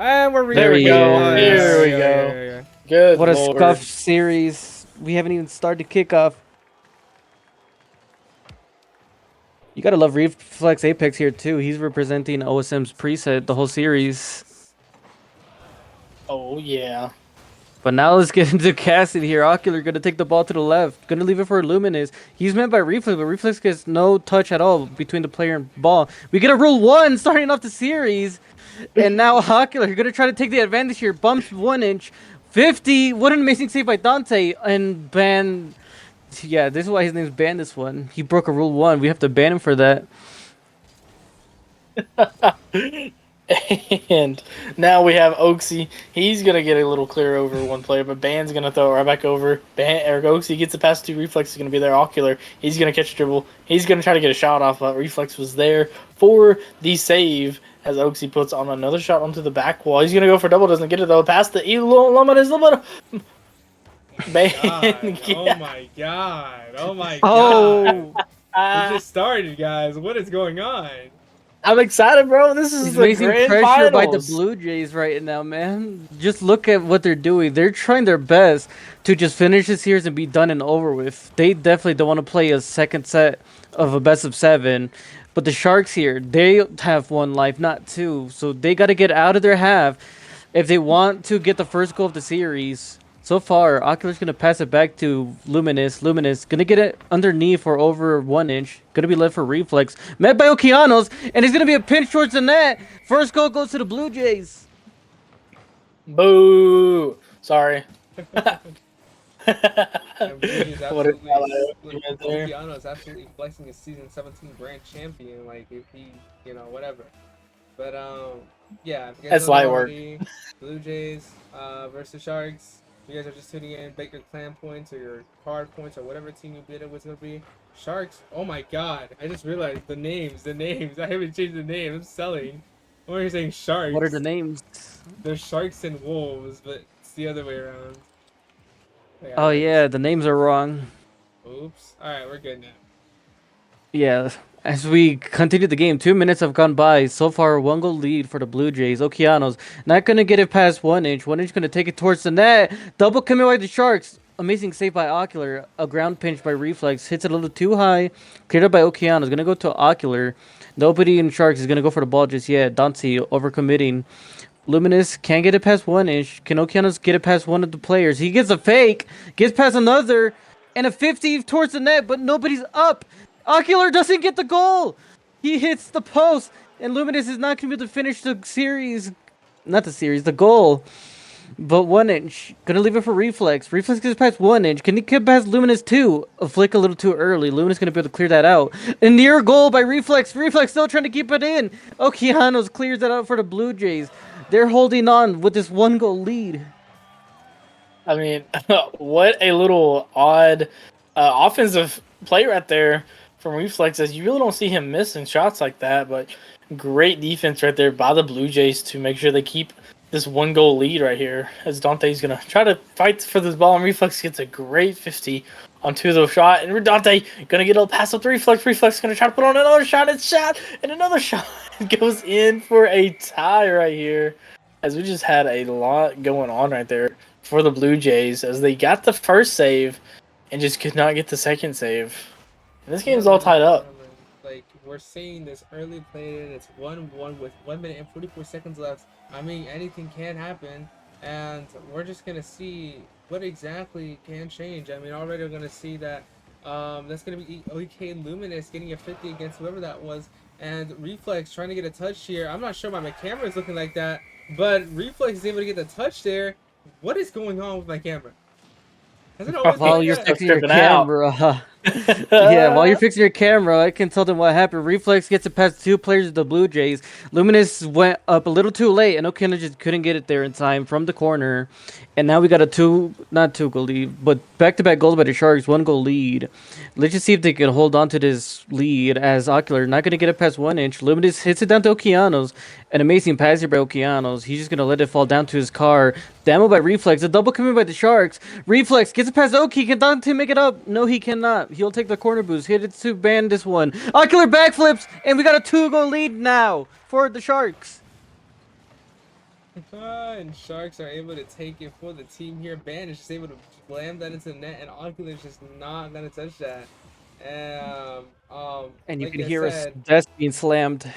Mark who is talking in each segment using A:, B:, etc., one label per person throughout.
A: And we're
B: There we go.
A: restarting.
B: Here we go. Good
C: What a
B: lord.
C: scuffed series. We haven't even started kickoff. You gotta love Reflex Apex here too. He's representing OSM's preset the whole series.
B: Oh yeah.
C: But now let's get into Cassidy here. Ocular gonna take the ball to the left. Gonna leave it for Luminous. He's met by Reflex, but Reflex gets no touch at all between the player and ball. We get a rule 1 starting off the series. And now Ocular gonna try to take the advantage here. Bumps 1 inch. 50. What an amazing save by Dante. And ban. Yeah, this is why his name's banned this one. He broke a rule 1. We have to ban him for that.
B: And now we have Oaksy. He's gonna get a little clear over one player, but Ban's gonna throw it right back over. Oaksy gets the pass to Reflex. Is gonna be there. Ocular. He's gonna catch a dribble. He's gonna try to get a shot off, but Reflex was there for the save. As Oaksy puts on another shot onto the back wall. He's gonna go for double. Doesn't get it though. Past the Ban.
A: Oh my god. Oh my god.
C: Oh!
A: We just started, guys. What is going on?
B: I'm excited, bro. This is
C: He's
B: the
C: raising
B: grand
C: pressure by the
B: finals.
C: Blue Jays right now, man. Just look at what they're doing. They're trying their best to just finish this series and be done and over with. They definitely don't want to play a second set of a best of 7. But the Sharks here, they have 1 life, not 2. So they got to get out of their half if they want to get the first goal of the series. So far, Ocular's going to pass it back to Luminous. Luminous going to get it underneath for over 1 inch. Going to be led for Reflex. Met by Okeanos. And it's going to be a pinch towards the net. First goal goes to the Blue Jays.
B: Boo. Sorry.
A: Okeano is absolutely flexing his season 17 grand champion. Like, if he, whatever. But, yeah.
B: That's light work.
A: Blue Jays versus Sharks. You guys are just tuning in, bet your clan points or your card points or whatever team you bid it was going to be. Sharks, oh my god. I just realized the names. I haven't changed the name. I'm selling. Why are you saying Sharks?
C: What are the names?
A: They're Sharks and Wolves, but it's the other way around. Yeah,
C: Oh, yeah. The names are wrong.
A: Oops. Alright, we're good now.
C: Yeah. As we continue the game, 2 minutes have gone by. So far, 1 goal lead for the Blue Jays. Okeanos not going to get it past 1 inch. 1 inch going to take it towards the net. Double coming by the Sharks. Amazing save by Ocular. A ground pinch by Reflex. Hits it a little too high. Cleared up by Okeanos. Going to go to Ocular. Nobody in Sharks is going to go for the ball just yet. Dante overcommitting. Luminous can't get it past 1 inch. Can Okeanos get it past one of the players? He gets a fake. Gets past another. And a 50 towards the net, but nobody's up. Ocular doesn't get the goal. He hits the post, and Luminous is not going to be able to finish the series. Not the series, the goal. But 1 inch. Going to leave it for Reflex. Reflex gets past 1 inch. Can he get past Luminous too? A flick a little too early. Luminous going to be able to clear that out. A near goal by Reflex. Reflex still trying to keep it in. Okeanos clears that out for the Blue Jays. They're holding on with this 1 goal lead.
B: I mean, what a little odd offensive play right there from Reflex, as you really don't see him missing shots like that, but great defense right there by the Blue Jays to make sure they keep this 1 goal lead right here, as Dante's going to try to fight for this ball, and Reflex gets a great 50 on 2 of those shots, and Dante going to get a pass up to Reflex. Reflex going to try to put on another shot, and another shot goes in for a tie right here, as we just had a lot going on right there for the Blue Jays, as they got the first save and just could not get the second save. And this game's all tied up.
A: Like, we're seeing this early play, and it's 1-1 with 1 minute and 44 seconds left. I mean, anything can happen, and we're just going to see what exactly can change. I mean, already we're going to see that that's going to be OK Luminous getting a 50 against whoever that was, and Reflex trying to get a touch here. I'm not sure why my camera is looking like that, but Reflex is able to get the touch there. What is going on with my camera? Has it always
C: While
A: been
C: you're
A: that?
C: fixing your camera. Yeah, while you're fixing your camera, I can tell them what happened. Reflex gets it past 2 players of the Blue Jays. Luminous went up a little too late, and Okina just couldn't get it there in time from the corner. And now we got a not 2 goal lead, but back-to-back goals by the Sharks, 1 goal lead. Let's just see if they can hold on to this lead, as Ocular not going to get it past 1 inch. Luminous hits it down to Okeanos. An amazing pass here by Okeanos. He's just going to let it fall down to his car. Damo by Reflex. A double coming by the Sharks. Reflex gets it past Oki. Can Dante make it up? No, he cannot. He'll take the corner boost. Hit it to ban this one. Ocular backflips. And we got a 2 goal lead now for the Sharks.
A: And Sharks are able to take it for the team here. Ban is just able to slam that into the net, and Ocular is just not gonna touch that. And
C: And you
A: like
C: can
A: I
C: hear a
A: said,
C: desk being slammed.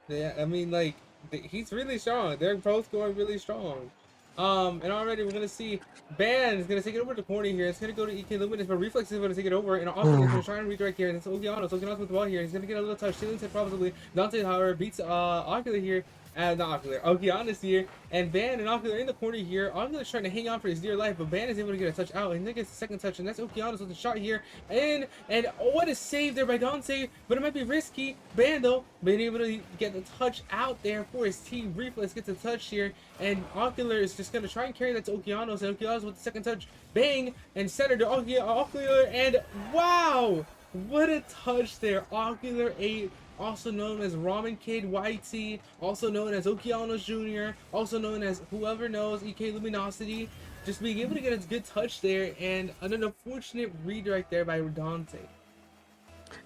A: yeah, I mean, like he's really strong. They're both going really strong. And already we're gonna see Ban is gonna take it over to the corner here. It's gonna go to EK Luminous, but Reflex is gonna take it over, and Oculus is gonna try and redirect here. And it's Okeanos. Okeanos with the ball here. He's gonna get a little touch. Stealing it probably. Dante, however, beats Ocular here. Not Ocular. Okeanos here. And Ban and Ocular in the corner here. Ocular's trying to hang on for his dear life, but Ban is able to get a touch out. And then gets the second touch, and that's Okeanos with the shot here. And what a save there by Dante, but it might be risky. Ban though, being able to get the touch out there for his team. Reflex gets a touch here, and Ocular is just gonna try and carry that to Okeanos, and Okeanos with the second touch, bang, and center to Ocular, and wow, what a touch there. Ocular 8, also known as Ramen Kid YT, also known as Okeanos Jr., also known as whoever knows EK Luminosity, just being able to get a good touch there, and an unfortunate redirect there by Dante.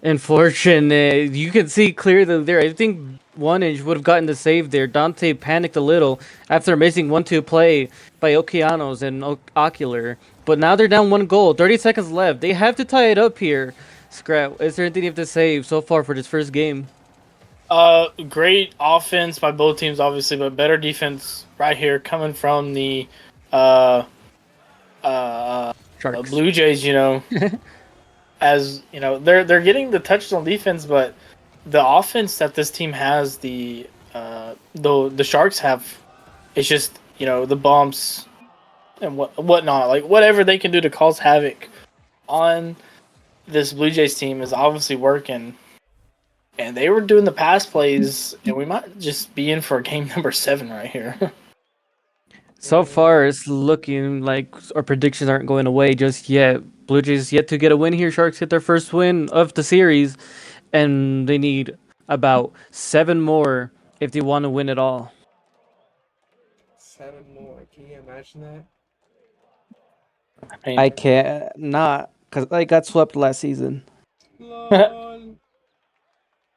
C: Unfortunate. You can see clearly there. I think 1inch would have gotten the save there. Dante panicked a little after missing 1-2 play by Okeanos and Ocular. But now they're down 1 goal. 30 seconds left. They have to tie it up here. Scrap, is there anything you have to say so far for this first game?
B: Great offense by both teams, obviously, but better defense right here coming from the uh,
C: Sharks.
B: Blue Jays. As you know, they're getting the touches on defense, but the offense that this team has, the Sharks have, it's just the bumps and whatnot, like whatever they can do to cause havoc on this Blue Jays team is obviously working. And they were doing the pass plays, and we might just be in for game number 7 right here.
C: So far, it's looking like our predictions aren't going away just yet. Blue Jays yet to get a win here. Sharks get their first win of the series, and they need about 7 more if they want to win it all.
A: 7 more. Can you imagine that?
B: I mean,
C: I can't not because I got swept last season.
A: LOL.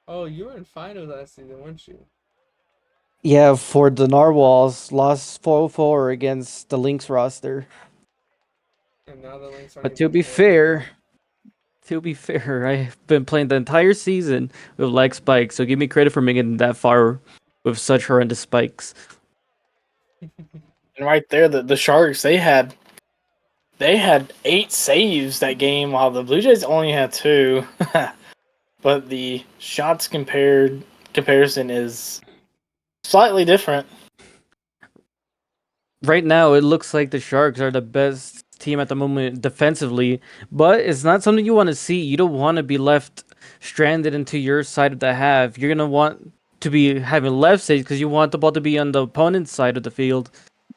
A: Oh, you were in finals last season, weren't you?
C: Yeah, for the Narwhals, lost 4-4 against the Lynx roster.
A: And now the Lynx aren't
C: But
A: even playing well.
C: to be fair, I've been playing the entire season with leg spikes, so give me credit for making it that far with such horrendous spikes.
B: and right there, the Sharks they had 8 saves that game, while the Blue Jays only had 2. But the shots comparison is slightly different.
C: Right now, it looks like the Sharks are the best team at the moment defensively, but it's not something you want to see. You don't want to be left stranded into your side of the half. You're gonna want to be having left saves because you want the ball to be on the opponent's side of the field,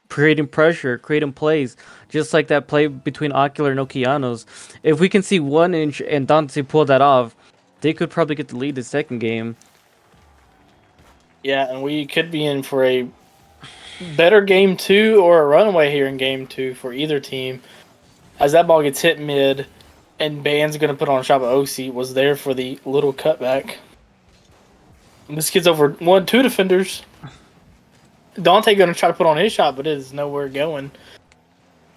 C: creating pressure, creating plays, just like that play between Ocular and Okeanos. If we can see 1inch and Dante pull that off, they could probably get the lead the second game.
B: Yeah, and we could be in for a better game 2 or a runaway here in game 2 for either team. As that ball gets hit mid, and Ban's going to put on a shot, but Osi was there for the little cutback. And this kid's over 1-2 defenders. Dante going to try to put on his shot, but it is nowhere going.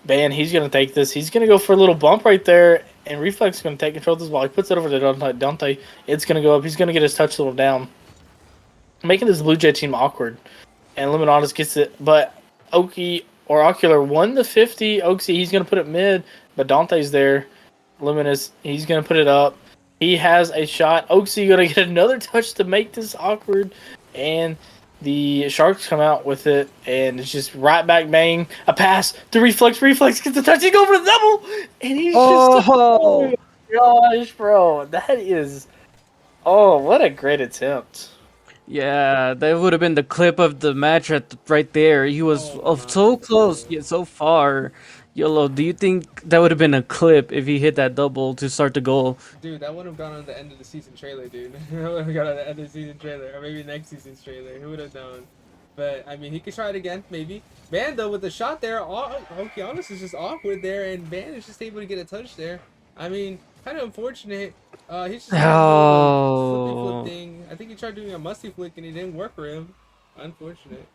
B: Ban, he's going to take this. He's going to go for a little bump right there, and Reflex is going to take control of this ball. He puts it over to Dante. Dante, it's going to go up. He's going to get his touch a little down, making this Blue Jay team awkward. And Luminatus gets it, but Oki or Ocular won the 50. Oxy, he's going to put it mid, but Dante's there. Luminous, he's going to put it up. He has a shot. Oxy going to get another touch to make this awkward, and the Sharks come out with it, and it's just right back bang. A pass to Reflex. Reflex gets the touch. He goes for the double, and he's just... Oh, gosh, bro. That is... Oh, what a great attempt.
C: Yeah, that would have been the clip of the match right there. He was so close yet so far. Yellow, do you think that would have been a clip if he hit that double to start the goal?
A: Dude, that would have gone on the end of the season trailer, dude. That would have gone on the end of the season trailer, or maybe next season's trailer. Who would have known? But I mean, he could try it again, maybe. Ban though with the shot there, Okeanos is just awkward there, and Ban is just able to get a touch there. I mean, kind of unfortunate. He's just trying to do a little flippy flip thing. I think he tried doing a musty flick and it didn't work for him. Unfortunate.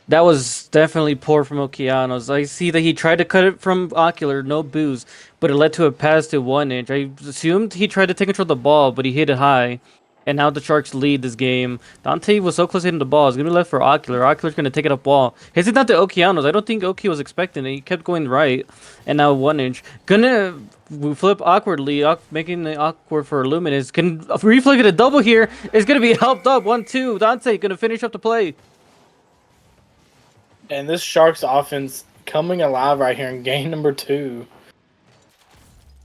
C: That was definitely poor from Okeanos. I see that he tried to cut it from Ocular, no booze, but it led to a pass to 1 inch. I assumed he tried to take control of the ball, but he hit it high. And now the Sharks lead this game. Dante was so close to hitting the ball. It's gonna be left for Ocular. Ocular's gonna take it up ball. Hits it down to Okeanos. I don't think Oki was expecting it. He kept going right. And now 1 inch. Gonna flip awkwardly, making it awkward for Luminous. Can reflect a double here. It's gonna be helped up. 1-2. Dante gonna finish up the play.
B: And this Sharks offense coming alive right here in game number 2.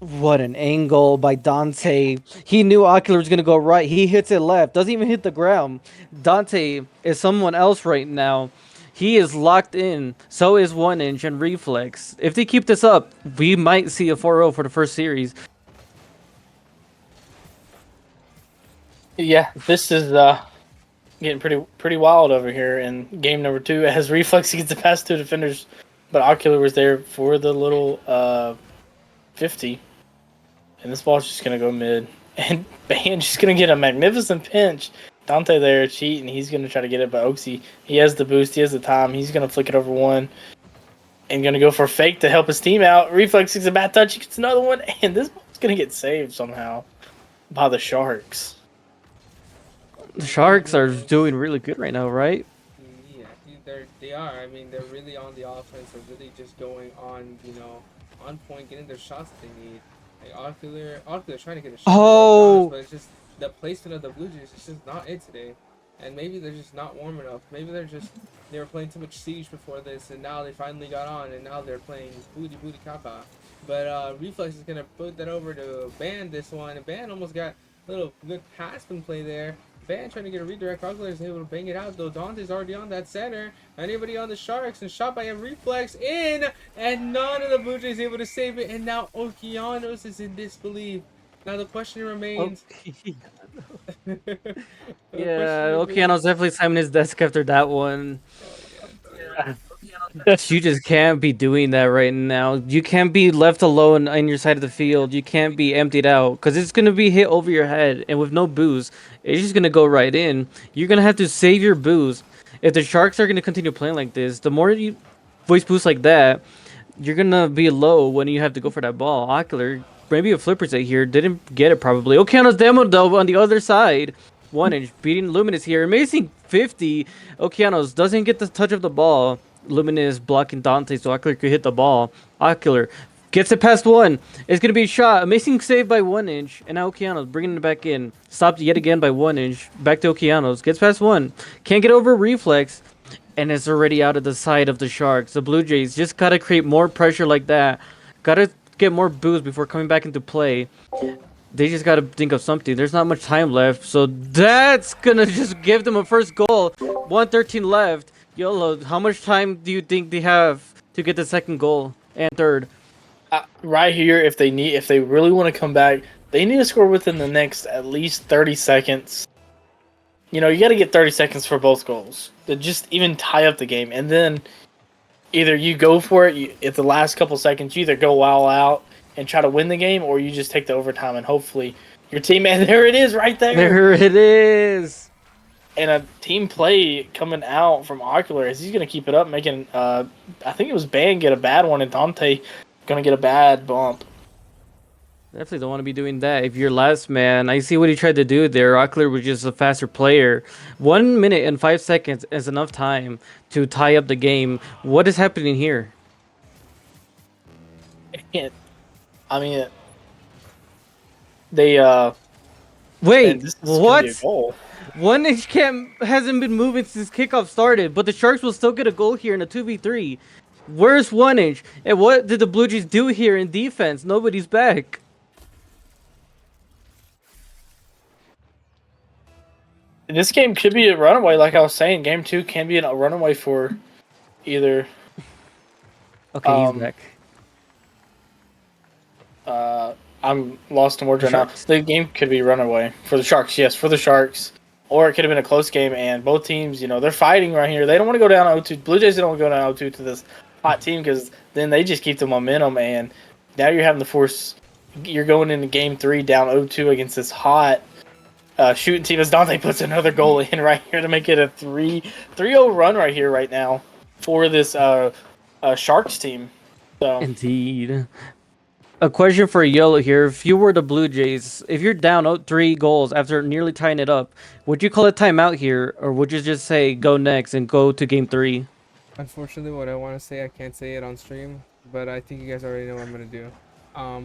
C: What an angle by Dante. He knew Ocular was going to go right. He hits it left. Doesn't even hit the ground. Dante is someone else right now. He is locked in. So is 1 inch and Reflex. If they keep this up, we might see a 4-0 for the first series.
B: Yeah, this is getting pretty wild over here in game number 2 as Reflex gets the pass to defenders, but Ocular was there for the little 50. And this ball's just going to go mid. And Ban's just going to get a magnificent pinch. Dante there cheating. He's going to try to get it, but Oaksy, he has the boost. He has the time. He's going to flick it over one. And going to go for a fake to help his team out. Reflex gets a bad touch. He gets another one. And this ball's going to get saved somehow by the Sharks.
C: The Sharks are doing really good right now, right?
A: Yeah, they are. I mean, they're really on the offense. They're really just going on, on point, getting their shots that they need. Like Ocular trying to get a shot,
C: Oh!
A: but it's just the placement of the Blue Jays is just not it today. And maybe they're just not warm enough. Maybe they were playing too much Siege before this, and now they finally got on, and now they're playing booty kaka. But Reflex is gonna put that over to Ban this one, and Ban almost got a little good pass and play there. Ban trying to get a redirect. Ocular is able to bang it out, though Dante's already on that center. Anybody on the Sharks, and shot by a Reflex in, and none of the Blue Jays able to save it, and now Okeanos is in disbelief. Now the question remains.
C: Yeah, Okeanos definitely slamming his desk after that one. You just can't be doing that right now. You can't be left alone on your side of the field. You can't be emptied out because it's going to be hit over your head. And with no booze, it's just going to go right in. You're going to have to save your booze. If the Sharks are going to continue playing like this, the more you voice boost like that, you're going to be low when you have to go for that ball. Ocular, maybe a flipper set here, didn't get it probably. Okeanos demo though on the other side. 1 inch beating Luminous here. Amazing 50. Okeanos doesn't get the touch of the ball. Luminous blocking Dante so Ocular could hit the ball. Ocular gets it past one. It's going to be a shot. Amazing save by 1 inch. And now Okeanos bringing it back in. Stopped yet again by 1 inch. Back to Okeanos. Gets past one. Can't get over Reflex. And it's already out of the side of the Sharks. The Blue Jays just got to create more pressure like that. Got to get more boost before coming back into play. They just got to think of something. There's not much time left. So that's going to just give them a first goal. 1:13 left. YOLO, how much time do you think they have to get the second goal and third?
B: Right here, if they really want to come back, they need to score within the next at least 30 seconds. You got to get 30 seconds for both goals to just even tie up the game. And then either you go for it, at the last couple seconds, you either go all out and try to win the game, or you just take the overtime and hopefully your team, and there it is right there.
C: There it is.
B: And a team play coming out from Ocular as he's going to keep it up, making, I think it was Ban get a bad one, and Dante going to get a bad bump.
C: Definitely don't want to be doing that. If you're last man, I see what he tried to do there. Ocular was just a faster player. 1 minute and 5 seconds is enough time to tie up the game. What is happening here?
B: I mean, they,
C: wait,
B: this is
C: what?
B: gonna be a goal.
C: 1 inch hasn't been moving since kickoff started, but the Sharks will still get a goal here in a 2v3. Where's 1 inch? And what did the Blue Jays do here in defense? Nobody's back.
B: This game could be a runaway, like I was saying. Game 2 can be a runaway for either.
C: Okay, he's back.
B: I'm lost in words right now.
C: Sharks.
B: The game could be runaway for the Sharks. Yes, for the Sharks. Or it could have been a close game, and both teams, they're fighting right here. They don't want to go down 0-2. Blue Jays don't want to go down 0-2 to this hot team because then they just keep the momentum, and now you're having to force. You're going into Game 3 down 0-2 against this hot shooting team as Dante puts another goal in right here to make it a 3-0 run right here right now. for this Sharks team. So
C: Indeed. A question for Yellow here. If you were the Blue Jays, if you're down 3 goals after nearly tying it up, would you call a timeout here, or would you just say go next and go to game 3?
A: Unfortunately, what I want to say, I can't say it on stream, but I think you guys already know what I'm gonna do.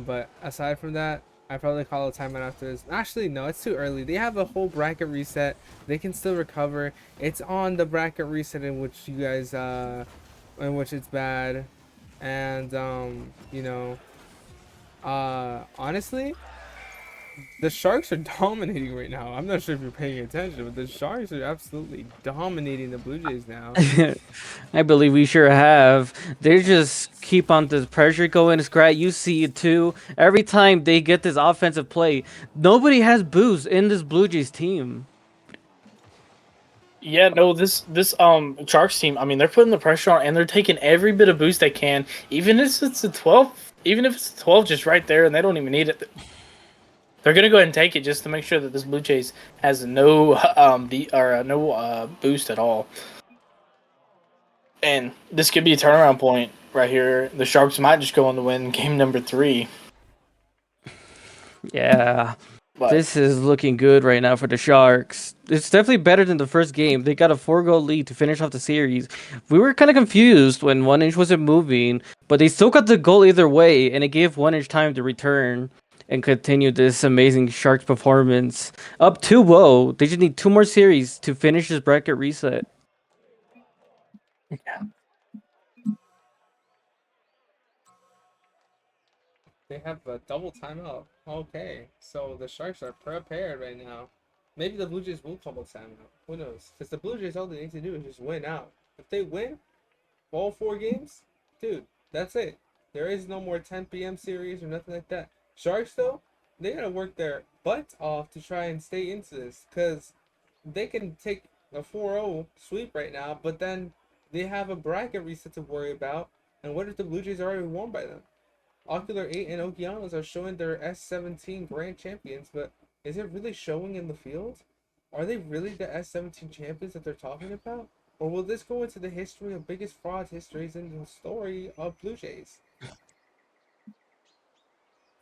A: But aside from that, I probably call a timeout after this. Actually, no, it's too early. They have a whole bracket reset. They can still recover. It's on the bracket reset in which you guys, in which it's bad, and honestly, the Sharks are dominating right now. I'm not sure if you're paying attention, but the Sharks are absolutely dominating the Blue Jays now.
C: I believe we sure have. They just keep on this pressure going. Scrat, you see it too. Every time they get this offensive play, nobody has boost in this Blue Jays team.
B: yeah, no, this Sharks team. I mean, they're putting the pressure on and they're taking every bit of boost they can, even if it's a 12, even if it's a 12 just right there, and they don't even need it. They're gonna go ahead and take it just to make sure that this Blue Jays has no boost at all. And this could be a turnaround point right here. The Sharks might just go on to win game number 3.
C: Yeah.
B: But
C: This is looking good right now for the Sharks. It's definitely better than the first game. They got a 4-goal lead to finish off the series. We were kind of confused when 1inch wasn't moving, but they still got the goal either way, and it gave 1inch time to return and continue this amazing Sharks performance. Up 2-0. They just need 2 more series to finish this bracket reset.
A: They have a double timeout. Okay, so the Sharks are prepared right now. Maybe the Blue Jays will call a timeout. Who knows? Because the Blue Jays, all they need to do is just win out. If they win all 4 games, dude, that's it. There is no more 10 p.m. series or nothing like that. Sharks, though, they gotta work their butts off to try and stay into this. Because they can take a 4-0 sweep right now, but then they have a bracket reset to worry about. And what if the Blue Jays are already won by them? Ocular 8 and Okeanos are showing their S17 grand champions, but is it really showing in the field? Are they really the S17 champions that they're talking about? Or will this go into the history of biggest fraud histories in the story of Blue Jays?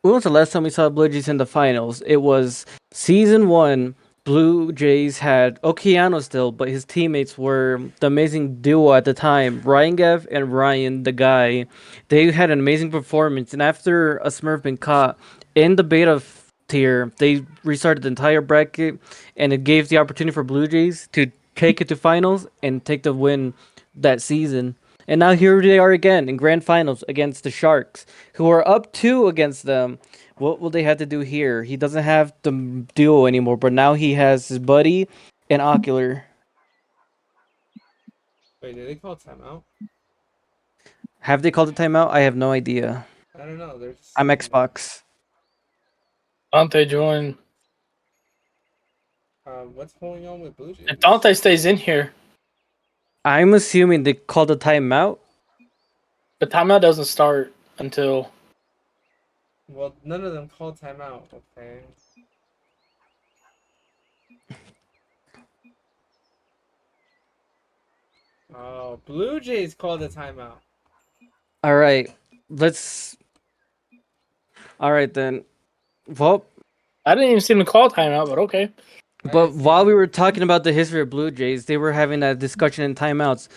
C: When was the last time we saw Blue Jays in the finals? It was season 1. Blue Jays had Okeano still, but his teammates were the amazing duo at the time, Ryan Gav and Ryan the guy. They had an amazing performance, and after a Smurf been caught in the beta tier, they restarted the entire bracket, and it gave the opportunity for Blue Jays to take it to finals and take the win that season. And now here they are again in grand finals against the Sharks, who are up 2 against them. What will they have to do here? He doesn't have the duo anymore, but now he has his buddy and Ocular.
A: Wait, did they call timeout?
C: Have they called a timeout? I have no idea.
A: I don't know. They're just
C: I'm Xbox.
B: Dante join.
A: what's going on with Blue Jays?
B: If Dante stays in here,
C: I'm assuming they called a timeout.
B: the timeout doesn't start until.
A: Well, none of them called timeout. Okay. Oh, Blue Jays called a timeout.
C: All right, let's. All right then. Well,
B: I didn't even see him call timeout, but okay.
C: but while we were talking about the history of Blue Jays, they were having that discussion in timeouts.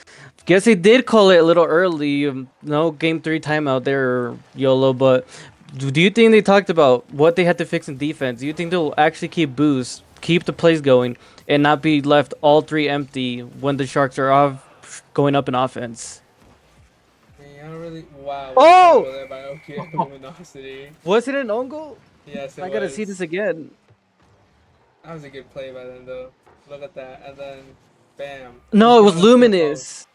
C: Guess they did call it a little early. No game 3 timeout there, YOLO. But do you think they talked about what they had to fix in defense? Do you think they'll actually keep boost, keep the plays going, and not be left all 3 empty when the Sharks are off going up in offense?
A: I don't really. Wow.
C: Oh!
A: There by OK Luminosity.
C: Was it an own goal?
A: Yes, it
C: I
A: was.
C: gotta see this again.
A: That was a good play by them, though. Look at that, and then, bam.
C: No, it was
A: Okeanos
C: Luminous.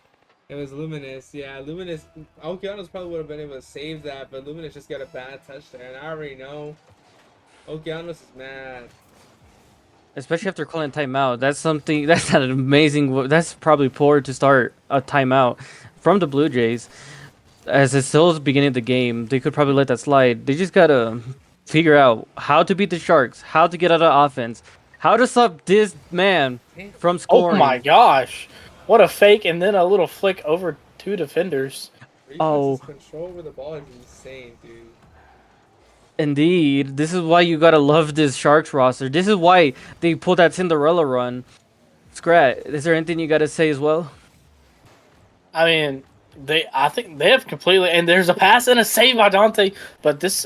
A: It was Luminous, yeah. Luminous. Okeanos probably would have been able to save that, but Luminous just got a bad touch there, and I already know. Okeanos is mad.
C: Especially after calling timeout. That's something. That's not an amazing. That's probably poor to start a timeout from the Blue Jays. As it's still the beginning of the game, they could probably let that slide. They just gotta figure out how to beat the Sharks, how to get out of offense, how to stop this man from
B: Oh
C: scoring.
B: my gosh. What a fake and then a little flick over 2 defenders.
A: Reflex's
C: Oh,
A: control over the ball is insane, dude.
C: indeed. This is why you gotta love this Sharks roster. This is why they pulled that Cinderella run. Scrat, is there anything you gotta say as well?
B: I mean, I think they have completely. And there's a pass and a save by Dante. But this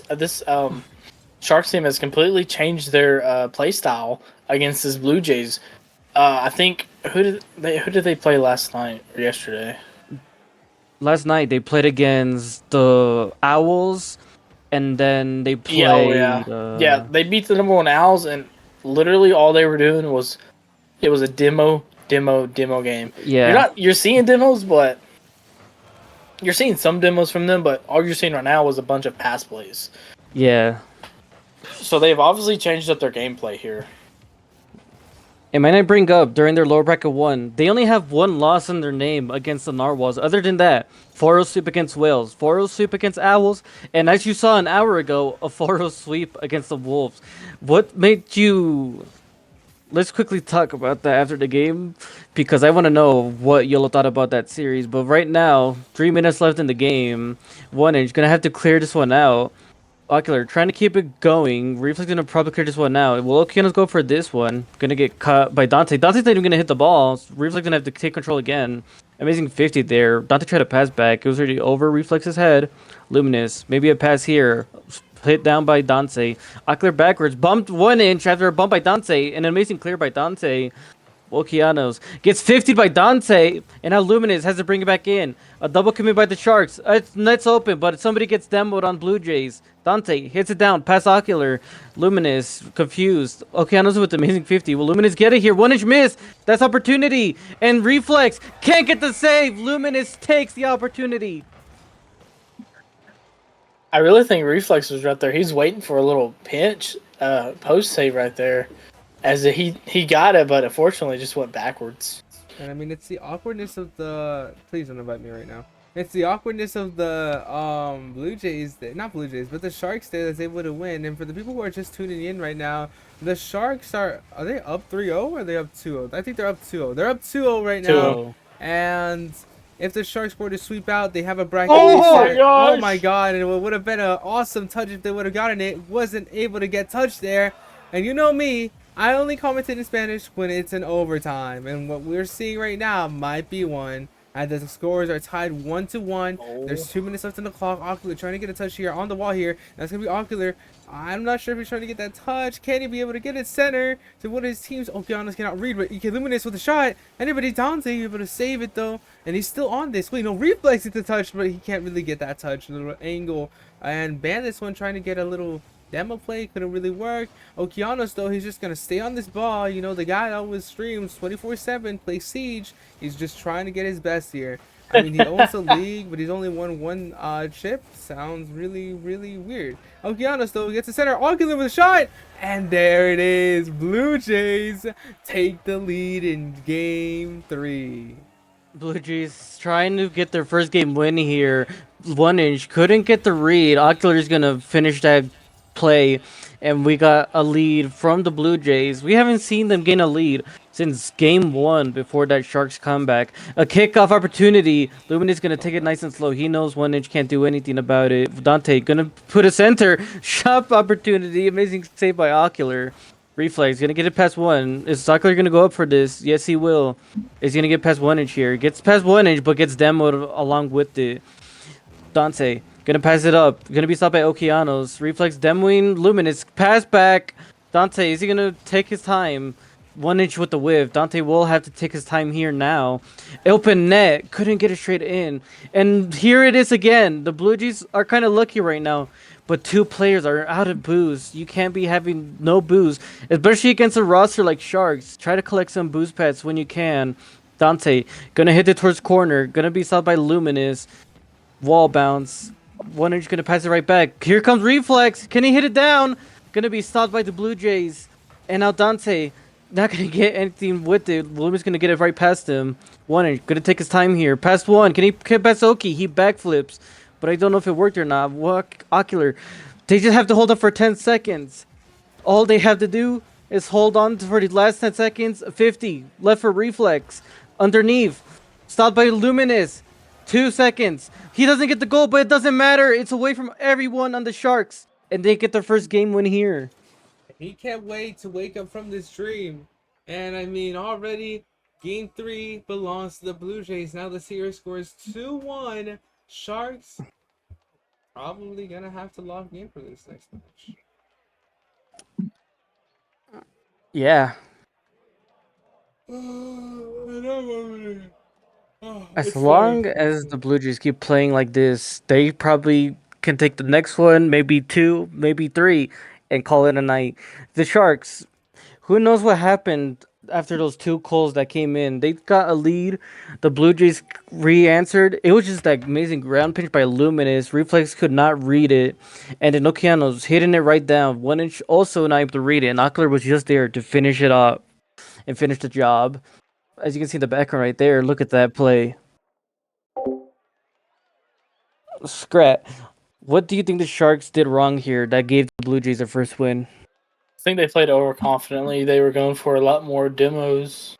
B: Sharks team has completely changed their play style against this Blue Jays. I think who did they play last night or yesterday?
C: Last night they played against the Owls, and then they
B: Yeah, oh yeah,
C: played.
B: yeah. They beat the number 1 Owls, and literally all they were doing was it was a demo game.
C: Yeah,
B: You're seeing demos, but you're seeing some demos from them, but all you're seeing right now was a bunch of pass plays.
C: yeah.
B: So they've obviously changed up their gameplay here.
C: And might I bring up during their lower bracket one, they only have one loss in their name against the Narwhals. Other than that, 4-0 sweep against Whales, 4-0 sweep against Owls, and as you saw an hour ago, a 4-0 sweep against the Wolves. What made you? Let's quickly talk about that after the game, because I want to know what Yolo thought about that series. But right now, 3 minutes left in the game. 1inch gonna have to clear this one out. Ocular trying to keep it going. Reflex gonna probably clear this one out. Will Okeanos go for this one? Gonna get cut by Dante. Dante's not even gonna hit the ball. Reflex gonna have to take control again. Amazing 50 there. Dante tried to pass back. It was already over Reflex's head. Luminous. Maybe a pass here. Hit down by Dante. Ocular backwards. Bumped 1inch after a bump by Dante. An amazing clear by Dante. Okeanos gets 50 by Dante, and now Luminous has to bring it back in. A double commit by the Sharks. Net's open, but somebody gets demoed on Blue Jays. Dante hits it down, past Ocular. Luminous, confused. Okeanos with amazing 50. Will Luminous get it here? 1inch miss. That's opportunity. And Reflex can't get the save. Luminous takes the opportunity.
B: I really think Reflex was right there. He's waiting for a little pinch post save right there. As he got it, but unfortunately just went backwards.
A: And I mean, it's the awkwardness of the. Please don't invite me right now. It's the awkwardness of the Blue Jays, not Blue Jays, but the Sharks there that's able to win. And for the people who are just tuning in right now, the Sharks are they up 3-0 or are they up 2-0? I think they're up 2-0. They're up 2-0 right now.
B: 2-0.
A: And if the Sharks were to sweep out, they have a bracket.
B: Oh
A: my god! And it would have been an awesome touch if they would have gotten it. Wasn't able to get touched there. And you know me, I only commentate in Spanish when it's an overtime, and what we're seeing right now might be one. And the scores are tied 1-1.
B: Oh.
A: There's 2 minutes left in the clock. Ocular trying to get a touch here on the wall here. That's gonna be Ocular. I'm not sure if he's trying to get that touch. Can he be able to get it center to one of his teams? Okeanos cannot read, but EK Luminous with a shot. Anybody Dante able to save it though, and he's still on this. Wait, no, Reflex at the touch, but he can't really get that touch. A little angle, and Bandit's one trying to get a little demo play, couldn't really work. Okeanos though, he's just gonna stay on this ball. You know, the guy that always streams 24/7, plays Siege. He's just trying to get his best here. I mean, he owns the league, but he's only won one chip. Sounds really, really weird. Okeanos though gets the center. Ocular with a shot, and there it is. Blue Jays take the lead in Game 3.
C: Blue Jays trying to get their first game win here. 1inch couldn't get the read. Ocular's gonna finish that play, and we got a lead from the Blue Jays. We haven't seen them gain a lead since game 1 before that Sharks comeback. A kickoff opportunity. Luminous gonna take it nice and slow. He knows 1inch can't do anything about it. Dante gonna put a center. Shot opportunity. Amazing save by Ocular. Reflex gonna get it past 1. Is Ocular gonna go up for this? Yes, he will. Is he gonna get past 1inch here? Gets past 1inch, but gets demoed along with it. Dante gonna pass it up. Gonna be stopped by Okeanos. Reflex demoing Luminous. Pass back. Dante, is he gonna take his time? 1inch with the whiff. Dante will have to take his time here now. Open net. Couldn't get it straight in. And here it is again. The Blue Jays are kind of lucky right now. But 2 players are out of booze. You can't be having no booze. Especially against a roster like Sharks. Try to collect some booze pads when you can. Dante gonna hit it towards corner. Gonna be stopped by Luminous. Wall bounce. 1inch gonna pass it right back. Here comes Reflex. Can he hit it down? Gonna be stopped by the Blue Jays. And now Dante not gonna get anything with it. Luminous gonna get it right past him. 1inch gonna take his time here. Past 1. Can he get past Oki? He backflips. But I don't know if it worked or not. Ocular. They just have to hold up for 10 seconds. All they have to do is hold on for the last 10 seconds. 50. Left for Reflex. Underneath. Stopped by Luminous. 2 seconds. He doesn't get the goal, but it doesn't matter. It's away from everyone on the Sharks, and they get their first game win here.
A: He can't wait to wake up from this dream. And I mean, already game 3 belongs to the Blue Jays. Now the series scores 2-1. Sharks probably gonna have to log in for this next match.
C: Yeah. As
A: Exciting.
C: long as the Blue Jays keep playing like this, they probably can take the next one, maybe two, maybe three, and call it a night. The Sharks, who knows what happened after those two calls that came in? They got a lead. The Blue Jays re-answered. It was just that amazing ground pitch by Luminous. Reflex could not read it, and then Okeanos hitting it right down. 1 inch also not able to read it, and Ockler was just there to finish it up and finish the job. As you can see in the background right there, look at that play. Scrat, what do you think the Sharks did wrong here that gave the Blue Jays their first win?
B: I think they played overconfidently. They were going for a lot more demos.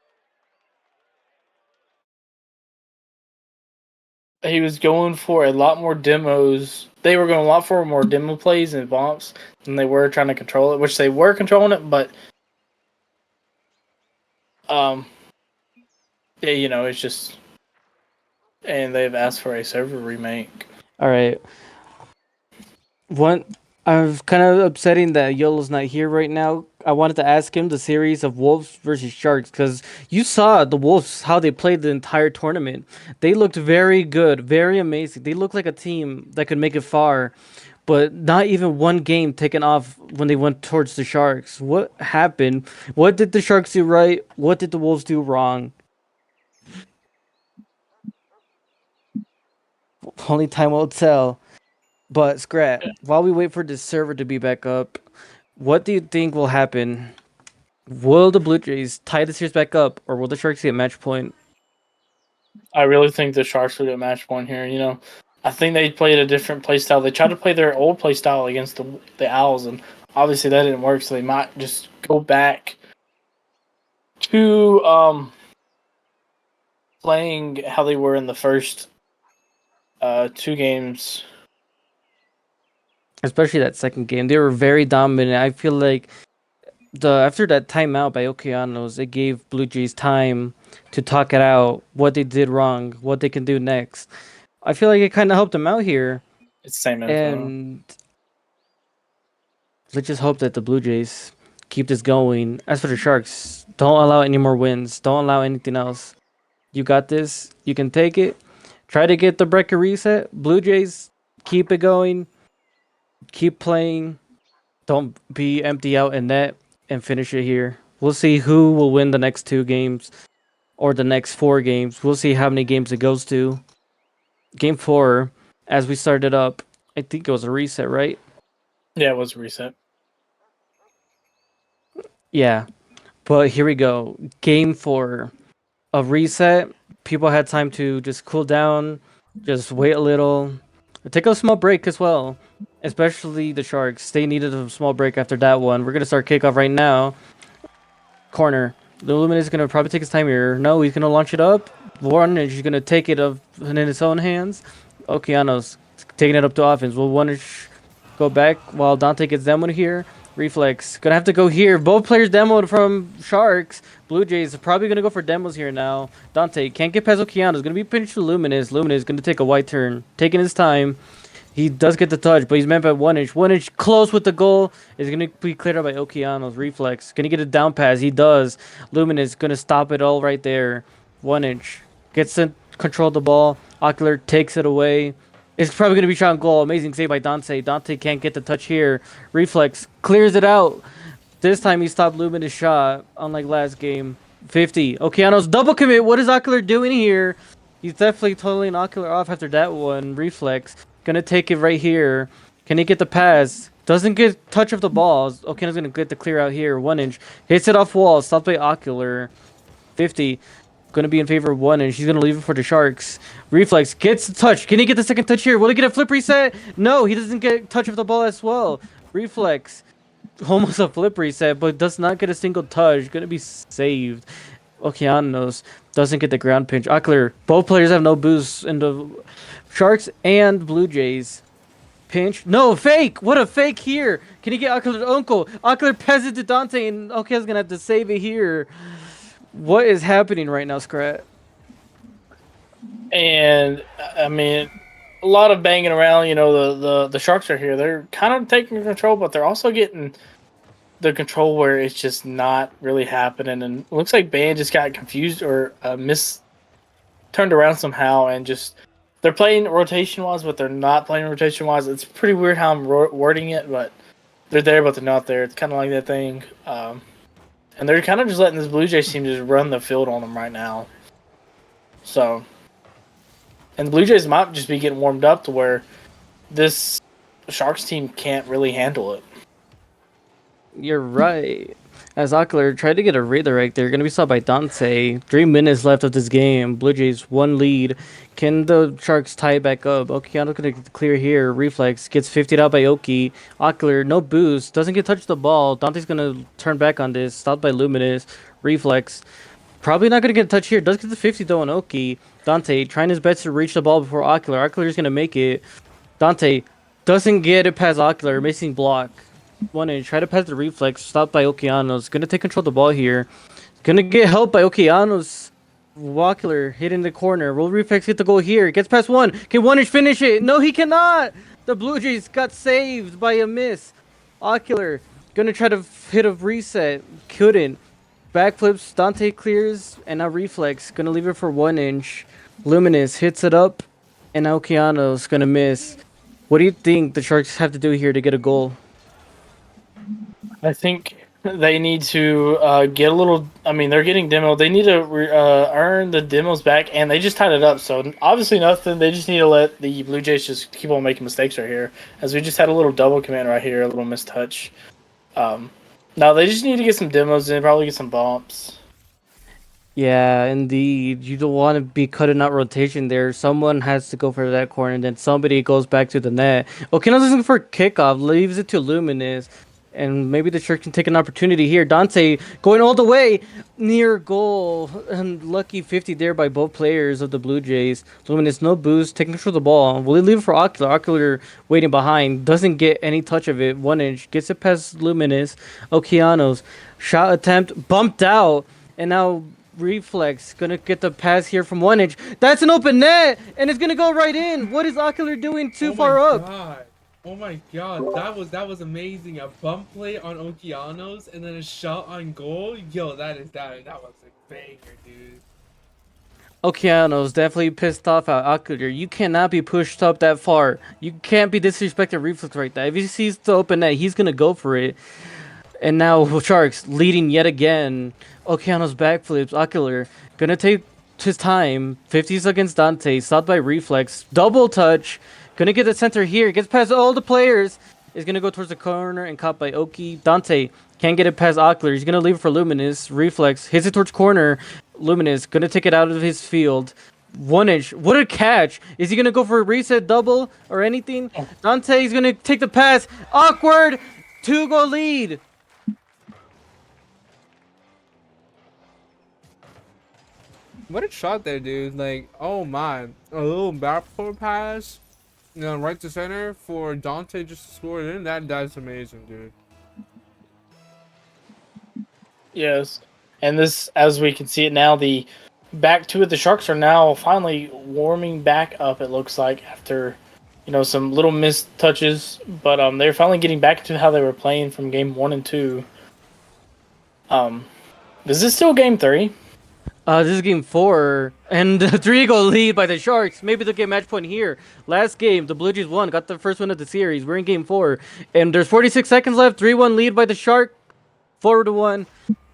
B: He was going for a lot more demos. They were going a lot for more demo plays and bumps than they were trying to control it, which they were controlling it, but yeah, it's just, and they've asked for a server remake.
C: All right. One, I'm kind of upsetting that Yolo's not here right now. I wanted to ask him the series of Wolves versus Sharks because you saw the Wolves how they played the entire tournament. They looked very good, very amazing. They looked like a team that could make it far, but not even one game taken off when they went towards the Sharks. What happened? What did the Sharks do right? What did the Wolves do wrong? Only time will tell. But Scrat, while we wait for this server to be back up, what do you think will happen? Will the Blue Jays tie the series back up, or will the Sharks get match point?
B: I really think the Sharks will get match point here. I think they played a different play style. They tried to play their old play style against the Owls, and obviously that didn't work. So they might just go back to playing how they were in the first two games.
C: Especially that second game, they were very dominant. I feel like after that timeout by Okeanos, it gave Blue Jays time to talk it out, what they did wrong, what they can do next. I feel like it kind of helped them out here,
B: It's the same info.
C: and let's just hope that the Blue Jays keep this going. As for the Sharks, don't allow any more wins. Don't allow anything else. You got this. You can take it. Try to get the breaker reset. Blue Jays, keep it going. Keep playing. Don't be empty out in net and finish it here. We'll see who will win the next 2 games or the next 4 games. We'll see how many games it goes to. Game 4, as we started up, I think it was a reset, right?
B: Yeah, it was a reset.
C: Yeah. But here we go. Game 4, a reset. People had time to just cool down, just wait a little, take a small break as well. Especially the Sharks. They needed a small break after that one. We're going to start kickoff right now. Corner. The Luminous is going to probably take his time here. No, he's going to launch it up. One is going to take it up in his own hands. Okeanos taking it up to offense. Will one go back while Dante gets demoed here? Reflex. Going to have to go here. Both players demoed from Sharks. Blue Jays are probably going to go for demos here now. Dante can't get past Okeanos. Going to be pinched to Luminous. Luminous going to take a white turn. Taking his time. He does get the touch, but he's meant by 1 inch. 1 inch close with the goal. Is going to be cleared up by Okeanos. Reflex. Going to get a down pass. He does. Luminous going to stop it all right there. 1 inch. Gets to control the ball. Ocular takes it away. It's probably going to be shot on goal. Amazing save by Dante. Dante can't get the touch here. Reflex clears it out. This time he stopped Luminous' shot, unlike last game. 50. Okeanos double commit. What is Ocular doing here? He's definitely totaling Ocular off after that one. Reflex. Gonna take it right here. Can he get the pass? Doesn't get touch of the ball. Okeanos gonna get the clear out here. 1 inch. Hits it off wall. Stopped by Ocular. 50. Gonna be in favor of 1 inch. He's gonna leave it for the Sharks. Reflex gets the touch. Can he get the second touch here? Will he get a flip reset? No, he doesn't get touch of the ball as well. Reflex. Almost a flip reset, but does not get a single touch. Gonna be saved. Okeanos doesn't get the ground pinch. Ockler, both players have no boost in the Sharks and Blue Jays. Pinch. No, fake! What a fake here! Can he get Ockler's uncle? Ockler passes it to Dante, and Okea's gonna have to save it here. What is happening right now, Scrat?
B: And I mean, a lot of banging around. You know, the Sharks are here. They're kind of taking control, but they're also getting the control where it's just not really happening. And it looks like Band just got confused or turned around somehow, and just they're playing rotation wise, but they're not playing rotation wise. It's pretty weird how I'm wording it, but they're there, but they're not there. It's kind of like that thing. And they're kind of just letting this Blue Jays team just run the field on them right now. So, and the Blue Jays might just be getting warmed up to where this Sharks team can't really handle it.
C: You're right. As Ockler tried to get a redirect, they're going to be stopped by Dante. 3 minutes left of this game. Blue Jays 1 lead. Can the Sharks tie it back up? Okeano's going to clear here. Reflex gets 50'd out by Oki. Ockler, no boost. Doesn't get touched the ball. Dante's going to turn back on this. Stopped by Luminous. Reflex. Probably not going to get a touch here. Does get the 50 though on Oki. Dante trying his best to reach the ball before Ocular. Ocular's going to make it. Dante doesn't get it past Ocular. Missing block. 1 inch. Try to pass the reflex. Stopped by Okeanos. Going to take control of the ball here. Going to get help by Okeanos. Ocular hitting the corner. Will reflex get the goal here. Gets past 1. Can 1 inch finish it? No, he cannot. The Blue Jays got saved by a miss. Ocular going to try to hit a reset. Couldn't. Backflips, Dante clears, and now Reflex. Gonna leave it for 1 inch. Luminous hits it up, and now Okeano's gonna miss. What do you think the Sharks have to do here to get a goal?
B: I think they need to get a little. I mean, they're getting demo. They need to earn the demos back, and they just tied it up. So obviously nothing. They just need to let the Blue Jays just keep on making mistakes right here, as we just had a little double command right here, a little mistouch. No, they just need to get some demos and probably get some bumps.
C: Yeah, indeed. You don't want to be cutting out rotation there. Someone has to go for that corner, and then somebody goes back to the net. Okeano's looking for a kickoff, leaves it to Luminous. And maybe the Sharks can take an opportunity here. Dante going all the way near goal. And lucky 50 there by both players of the Blue Jays. Luminous, no boost, taking control of the ball. Will he leave it for Ocular? Ocular waiting behind. Doesn't get any touch of it. 1 inch. Gets it past Luminous. Okeanos. Shot attempt. Bumped out. And now Reflex. Gonna get the pass here from 1 inch. That's an open net. And it's gonna go right in. What is Ocular doing too far up?
A: God. Oh my god, that was amazing. A bump play on Okeanos and then a shot on goal. Yo, that was a banger, dude.
C: Okeanos definitely pissed off at Ocular. You cannot be pushed up that far. You can't be disrespecting Reflex right there. If he sees the open net, he's gonna go for it. And now Sharks leading yet again. Okeanos backflips. Ocular gonna take his time. 50s against Dante. Stopped by Reflex. Double touch. Gonna get the center here. Gets past all the players. Is gonna go towards the corner and caught by Oki. Dante can't get it past Ocular. He's gonna leave it for Luminous. Reflex hits it towards corner. Luminous gonna take it out of his field. 1 inch. What a catch! Is he gonna go for a reset double or anything? Dante's gonna take the pass. Awkward. 2-goal lead.
A: What a shot there, dude. Like, oh my. A little backdoor pass. You know, right to center for Dante just to score it in. That's amazing, dude.
B: Yes, and this, as we can see it now, the back two of the Sharks are now finally warming back up. It looks like after, some little missed touches, but they're finally getting back to how they were playing from game 1 and 2. Is this still game 3?
C: This is game 4, and the 3-goal lead by the Sharks. Maybe they'll get match point here. Last game, the Blue Jays won, got the first win of the series. We're in game 4, and there's 46 seconds left. 3-1 lead by the Shark, 4-1,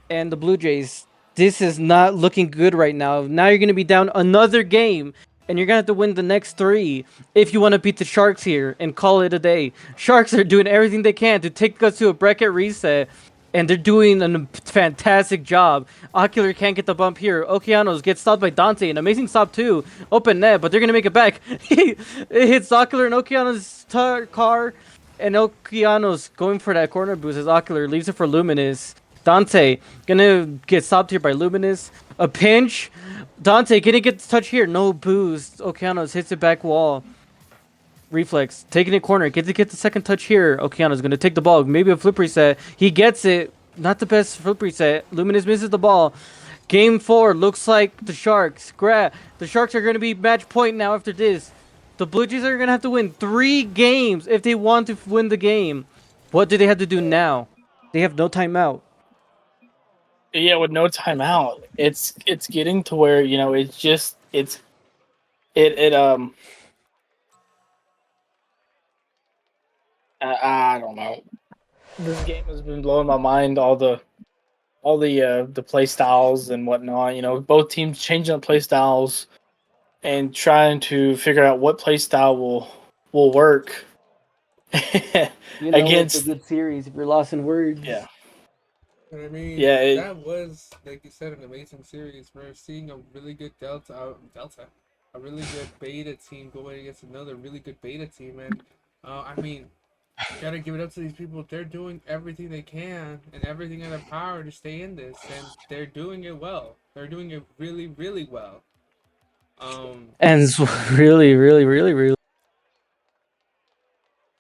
C: and the Blue Jays. This is not looking good right now. Now you're going to be down another game, and you're going to have to win the next 3 if you want to beat the Sharks here and call it a day. Sharks are doing everything they can to take us to a bracket reset, and they're doing a fantastic job. Ocular can't get the bump here. Okeanos gets stopped by Dante. An amazing stop too. Open net, but they're going to make it back. It hits Ocular and Okeanos' car. And Okeanos going for that corner boost as Ocular leaves it for Luminous. Dante going to get stopped here by Luminous. A pinch. Dante, can he get the touch here? No boost. Okeanos hits it back wall. Reflex, taking it corner. Get the second touch here. Okeanos going to take the ball. Maybe a flip reset. He gets it. Not the best flip reset. Luminous misses the ball. Game 4 looks like the Sharks. The Sharks are going to be match point now after this. The Blue Jays are going to have to win 3 games if they want to win the game. What do they have to do now? They have no timeout.
B: Yeah, with no timeout, it's getting to where it's just it I don't know. This game has been blowing my mind. All the play styles and whatnot. Both teams changing up play styles and trying to figure out what play style will work
C: You know, it's a
B: against.
C: good series if you're lost in words.
B: Yeah,
A: And I mean,
B: yeah,
A: that was, like you said, an amazing series. We're seeing a really good a really good beta team going against another really good beta team. And I mean, gotta give it up to these people. They're doing everything they can and everything in their power to stay in this, and they're doing it well. They're doing it really, really well.
C: And it's really, really, really, really.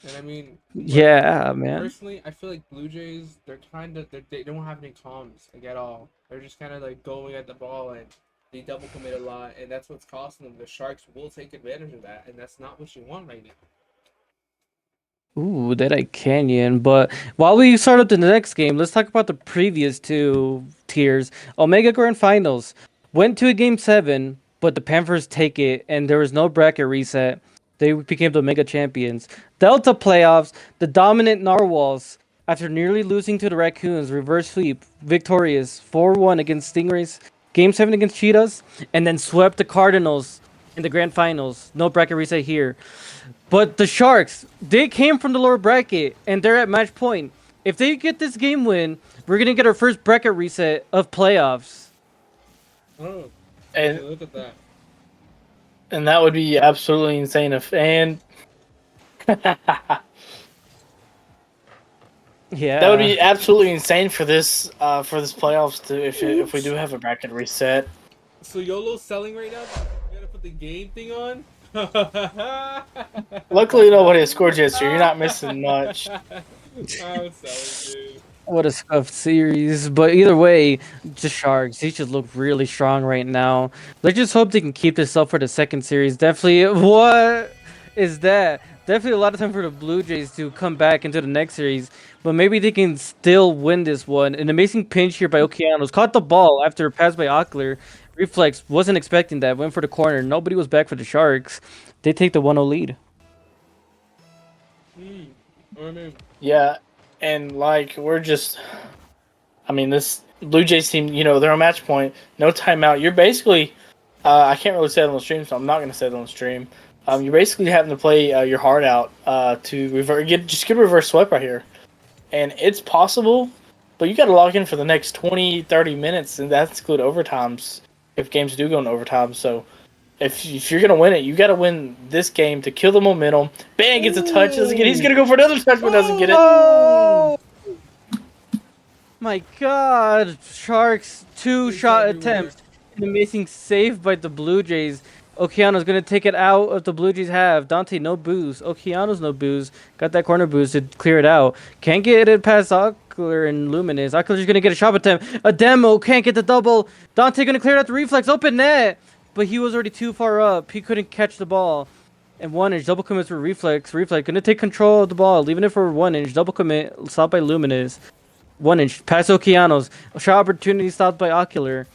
A: And I mean, but
C: Yeah, man.
A: personally, I feel like Blue Jays, they don't have any comms like at all. They're just kind of like going at the ball, and they double commit a lot, and that's what's costing them. The Sharks will take advantage of that, and that's not what you want right now.
C: Ooh, that I Canyon. But while we start up the next game, let's talk about the previous 2 tiers. Omega Grand Finals went to a game 7, but the Panthers take it, and there was no bracket reset. They became the Omega champions. Delta playoffs, the dominant Narwhals, after nearly losing to the Raccoons, reverse sweep, victorious 4-1 against Stingrays, game 7 against Cheetahs, and then swept the Cardinals in the grand finals. No bracket reset here. But the Sharks, they came from the lower bracket, and they're at match point. If they get this game win, we're going to get our first bracket reset of playoffs.
A: Oh,
B: and
A: look at that.
B: and that would be absolutely insane
C: Yeah.
B: that would be absolutely insane for this playoffs to if we do have a bracket reset.
A: So YOLO's selling right now. You gotta put the game thing on.
B: Luckily, nobody has scored yet, so you're not missing much.
A: I'm selling, dude.
C: What a scuffed series. But either way, the Sharks, they just look really strong right now. Let's just hope they can keep this up for the second series. Definitely, what is that? Definitely a lot of time for the Blue Jays to come back into the next series. But maybe they can still win this one. An amazing pinch here by Okeanos. Caught the ball after a pass by Ockler. Reflex wasn't expecting that. Went for the corner. Nobody was back for the Sharks. They take the 1-0 lead.
A: I mean,
B: Yeah, and we're just, this Blue Jays team, they're on match point, no timeout. You're basically, I can't really say it on the stream, so I'm not going to say it on the stream. You're basically having to play your heart out to get a reverse sweep right here. And it's possible, but you got to log in for the next 20, 30 minutes, and that's include overtimes if games do go into overtime. So if you're going to win it, you got to win this game to kill the momentum. Bang, gets a touch, doesn't get it. He's going to go for another touch, but doesn't get it.
C: Oh! My God, Sharks 2-shot
A: everywhere.
C: attempt. An amazing save by the Blue Jays. Okeano's gonna take it out of the Blue Jays have. Dante, no booze. Okeano's no booze. Got that corner boost to clear it out. Can't get it past Ockler and Luminous. Ockler's gonna get a shot attempt. A demo, can't get the double. Dante gonna clear it out the reflex. Open net. But he was already too far up. He couldn't catch the ball. And 1-inch, double commits for reflex. Reflex gonna take control of the ball, leaving it for 1-inch. Double commit, stopped by Luminous. 1-inch, pass Okeanos. Shot opportunity stopped by Ocular.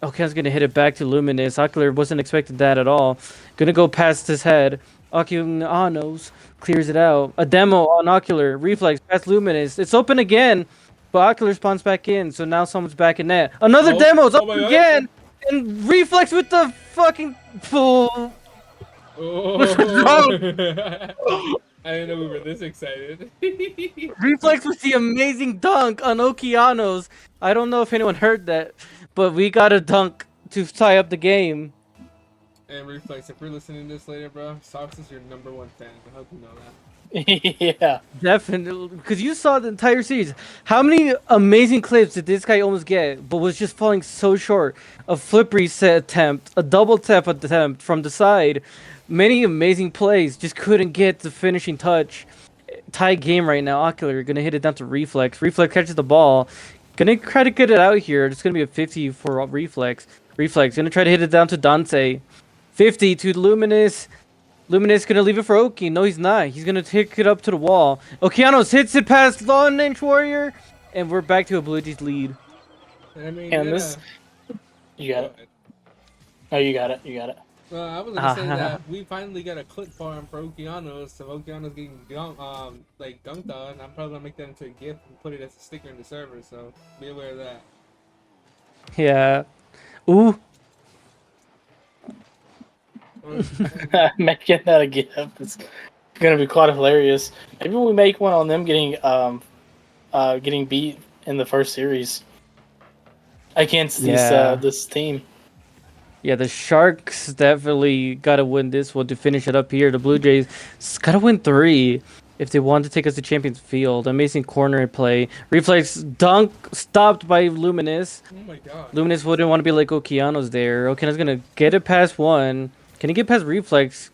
C: Okeanos gonna hit it back to Luminous. Ocular wasn't expecting that at all. Gonna go past his head. Okeanos clears it out. A demo on Ocular. Reflex past Luminous. It's open again, but Ocular spawns back in. So now someone's back in net. Another demo's open again, and Reflex with the fucking full.
A: Oh. I didn't know we were this excited.
C: Reflex with the amazing dunk on Okeanos. I don't know if anyone heard that, but we got a dunk to tie up the game.
A: And Reflex, if you're listening to this later, bro, Sox is your #1 fan. I hope you know that.
B: Yeah.
C: Definitely, because you saw the entire series. How many amazing clips did this guy almost get, but was just falling so short? A flip reset attempt, a double tap attempt from the side, many amazing plays, just couldn't get the finishing touch. Tie game right now. Ocular gonna hit it down to Reflex. Reflex catches the ball, gonna try to get it out here. It's gonna be a 50 for Reflex. Reflex gonna try to hit it down to Dante. 50 to Luminous. Luminous gonna leave it for Oki. No, he's not. He's gonna take it up to the wall. Okeanos hits it past Lawn Inch Warrior, and we're back to a Blue Jays lead.
A: I mean,
B: And this, you got it. Oh, you got it. You got it.
A: Well, I was gonna say that we finally got a clip farm for Okeanos, so Okeanos getting dunked on. I'm probably gonna make that into a GIF and put it as a sticker in the server, so be aware of that.
C: Yeah. Ooh.
B: Making that a gift is gonna be quite hilarious. Maybe we make one on them getting beat in the first series against this team.
C: Yeah, the Sharks definitely gotta win this one to finish it up here. The Blue Jays gotta win 3 if they want to take us to Champions Field. Amazing corner play. Reflex dunk stopped by Luminous.
A: Oh my god.
C: Luminous wouldn't want to be like Okeanos there. Okeanos gonna get it past 1. Can he get past Reflex?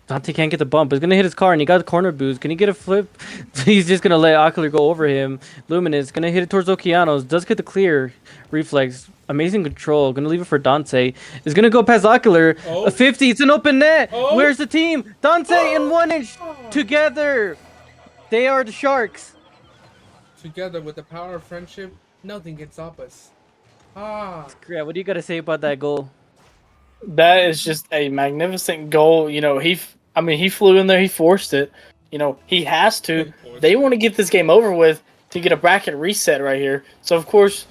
C: Dante can't get the bump. He's gonna hit his car and he got the corner boost. Can he get a flip? He's just gonna let Ocular go over him. Luminous gonna hit it towards Okeanos. Does get the clear. Reflex. Amazing control. Gonna leave it for Dante. Is gonna go past Ocular.
A: Oh.
C: A 50. It's an open net.
A: Oh.
C: Where's the team? Dante and 1 inch together. They are the Sharks.
A: Together with the power of friendship, nothing can stop us. Ah.
C: Yeah, what do you gotta say about that goal?
B: That is just a magnificent goal. You know, he flew in there, he forced it. You know, he has to. They want to get this game over with to get a bracket reset right here. So of course,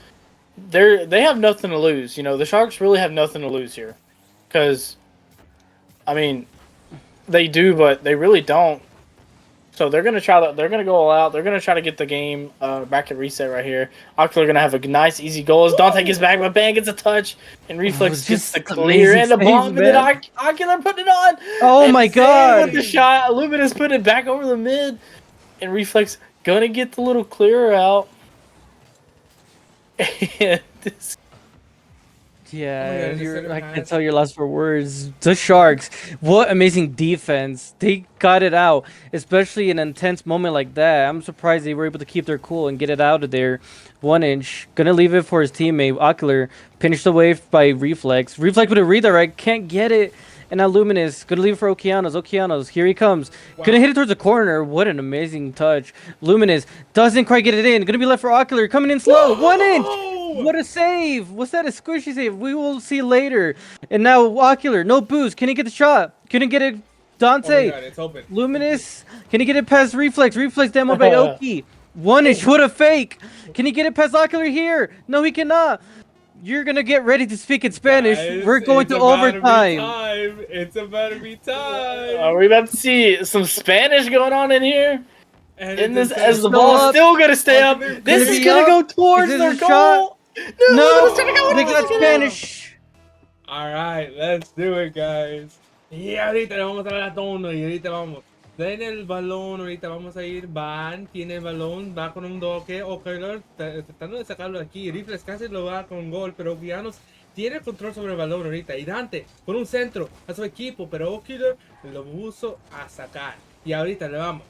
B: they have nothing to lose. You know, the Sharks really have nothing to lose here, because, I mean, they do, but they really don't. So they're gonna they're gonna go all out. They're gonna try to get the game bracket reset right here. Ocular gonna have a nice easy goal as Dante gets back, but Bang gets a touch, and Reflex gets the clear and the bomb, and then Ocular put it on.
C: Oh my god!
B: With the shot, Luminous put it back over the mid, and Reflex gonna get the little clearer out. And this,
C: yeah, I can't tell your last 4 words. The Sharks, what amazing defense. They got it out, especially in an intense moment like that. I'm surprised they were able to keep their cool and get it out of there. 1 inch, gonna leave it for his teammate. Ocular, finished away by Reflex. Reflex with a redirect, can't get it. And now Luminous, gonna leave it for Okeanos. Okeanos, here he comes. Wow. Gonna hit it towards the corner. What an amazing touch. Luminous doesn't quite get it in. Gonna be left for Ocular, coming in slow. Whoa! 1 inch! What a save! Was that a squishy save? We will see later. And now Ocular, no boost. Can he get the shot? Couldn't get it. Dante.
A: Oh my god, it's open.
C: Luminous. Can he get it past Reflex? Reflex demo by Oki. 1 inch. What a fake. Can he get it past Ocular here? No, he cannot. You're gonna get ready to speak in Spanish.
A: Guys,
C: we're going to overtime.
A: It's about to be time.
B: Are we about to see some Spanish going on in here?
A: And
B: in this, as the ball is still gonna stay up. This is gonna go towards their goal.
C: No, they got Spanish.
A: Alright, let's do it, guys. Y ahorita le vamos a dar a tono y ahorita vamos. Den el balón, ahorita vamos a ir. Van, tiene el balón, va con un doque. Ocular tratando de sacarlo aquí. Reflex casi lo va con gol, pero Okeanos tiene el control sobre el balón ahorita. Y Dante con un centro a su equipo, pero Ocular lo puso a sacar. Y ahorita le vamos.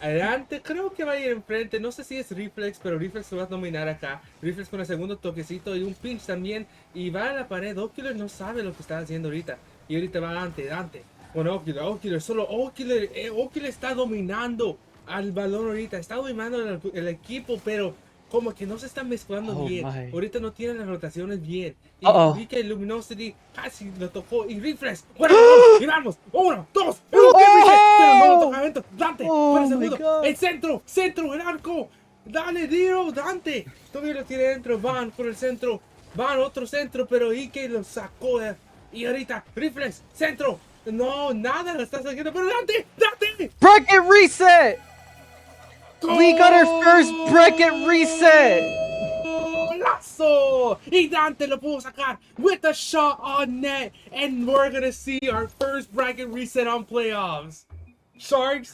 A: Adelante, creo que va a ir enfrente. No sé si es Reflex, pero Reflex se va a dominar acá. Reflex con el segundo toquecito y un pinch también. Y va a la pared. Ocular no sabe lo que está haciendo ahorita. Y ahorita va Dante. Con Ocular, solo Ocular está dominando al balón ahorita. Está dominando el equipo, pero como que no se están mezclando bien. Ahorita no tienen las rotaciones bien. Y vi que Luminosity casi lo tocó. Y Reflex, bueno, y vamos. 1, 2, pero no lo toca adentro. Dante, para el segundo. El centro, el arco. Dale, Diro, Dante. Todavía lo tiene dentro. Van por el centro. Van otro centro, pero Ike lo sacó. Y ahorita, Reflex, centro. No, nada lo está sacando, pero Dante.
C: Bracket reset. We got our first bracket reset.
A: golazo! Y Dante lo pudo sacar with a shot on net, and we're gonna see our first bracket reset on playoffs. Sharks,